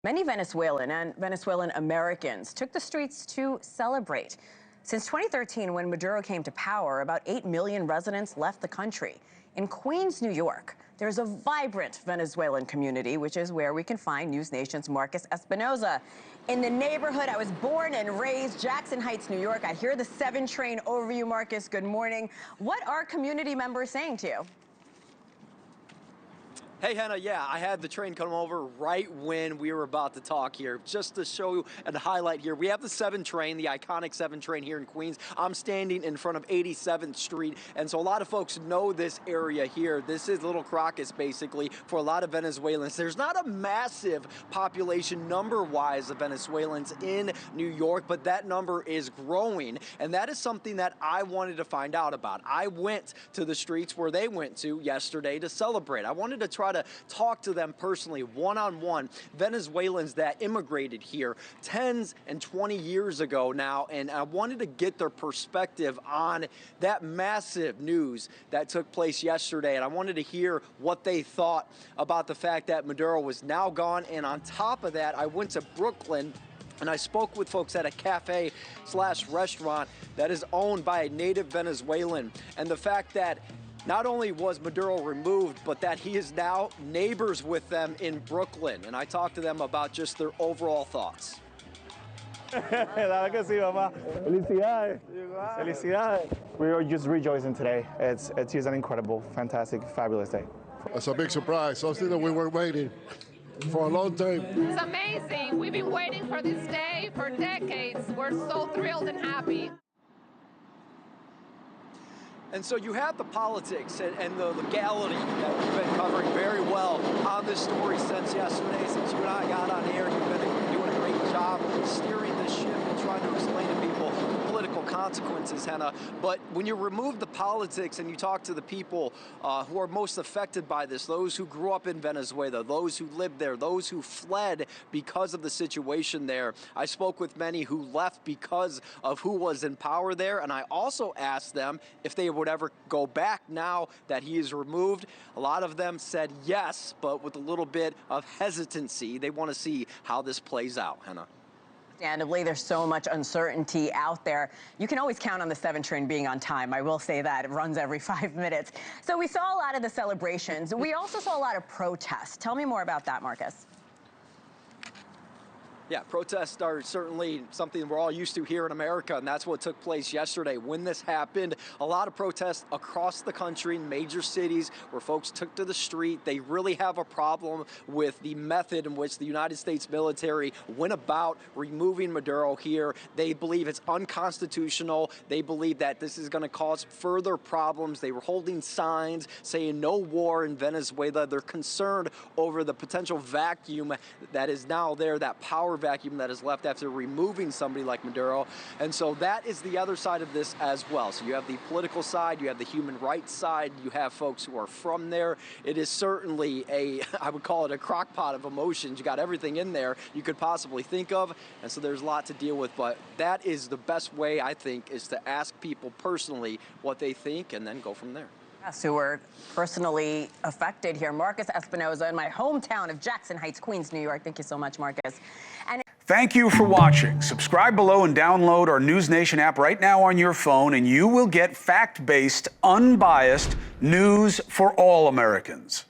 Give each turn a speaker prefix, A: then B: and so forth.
A: Many Venezuelan and Venezuelan Americans took the streets to celebrate. Since 2013, when Maduro came to power, about 8 million residents left the country. In Queens, New York, there's a vibrant Venezuelan community, which is where we can find NewsNation's Marcus Espinoza. In the neighborhood I was born and raised, Jackson Heights, New York. I hear the 7 train over you, Marcus. Good morning. What are community members saying to you?
B: Hey, Hena, yeah, I had the train come over right when we were about to talk here. Just to show you and highlight here, we have the 7 train, the iconic 7 train here in Queens. I'm standing in front of 87th Street, and so a lot of folks know this area here. This is Little Crocus, basically, for a lot of Venezuelans. There's not a massive population number-wise of Venezuelans in New York, but that number is growing, and that is something that I wanted to find out about. I went to the streets where they went to yesterday to celebrate. I wanted to try to talk to them personally, one-on-one, Venezuelans that immigrated here 10 and 20 years ago now, and I wanted to get their perspective on that massive news that took place yesterday, and I wanted to hear what they thought about the fact that Maduro was now gone. And on top of that, I went to Brooklyn and I spoke with folks at a cafe/restaurant that is owned by a native Venezuelan, and the fact that not only was Maduro removed, but that he is now neighbors with them in Brooklyn. And I talked to them about just their overall thoughts.
C: Claro que sí, papá. Felicidades. Felicidades. We are just rejoicing today. It's just an incredible, fantastic, fabulous day.
D: It's a big surprise, something that we were waiting for a long time.
E: It's amazing. We've been waiting for this day for decades. We're so thrilled and happy.
B: And so you have the politics and the legality that we've been covering very well on this story since yesterday. Since you and I got on air, you've been doing a great job steering this ship and trying to explain to people the political consequences, Hena. But when you remove the politics and you talk to the people who are most affected by this, those who grew up in Venezuela, those who lived there, those who fled because of the situation there. I spoke with many who left because of who was in power there, and I also asked them if they would ever go back now that he is removed. A lot of them said yes, but with a little bit of hesitancy. They want to see how this plays out, Hena.
A: Understandably, there's so much uncertainty out there. You can always count on the 7 train being on time. I will say that. It runs every 5 minutes. So we saw a lot of the celebrations. We also saw a lot of protests. Tell me more about that, Marcus.
B: Yeah, protests are certainly something we're all used to here in America, and that's what took place yesterday. When this happened, a lot of protests across the country in major cities where folks took to the street. They really have a problem with the method in which the United States military went about removing Maduro here. They believe it's unconstitutional. They believe that this is going to cause further problems. They were holding signs saying no war in Venezuela. They're concerned over the potential vacuum that is now there, that power vacuum that is left after removing somebody like Maduro. And so that is the other side of this as well. So you have the political side, you have the human rights side, you have folks who are from there. It is certainly I would call it a crock pot of emotions. You got everything in there you could possibly think of, and so there's a lot to deal with. But that is the best way, I think, is to ask people personally what they think and then go from there.
A: Yes, who were personally affected here. Marcus Espinoza in my hometown of Jackson Heights, Queens, New York. Thank you so much, Marcus. And
F: thank you for watching. Subscribe below and download our NewsNation app right now on your phone, and you will get fact-based, unbiased news for all Americans.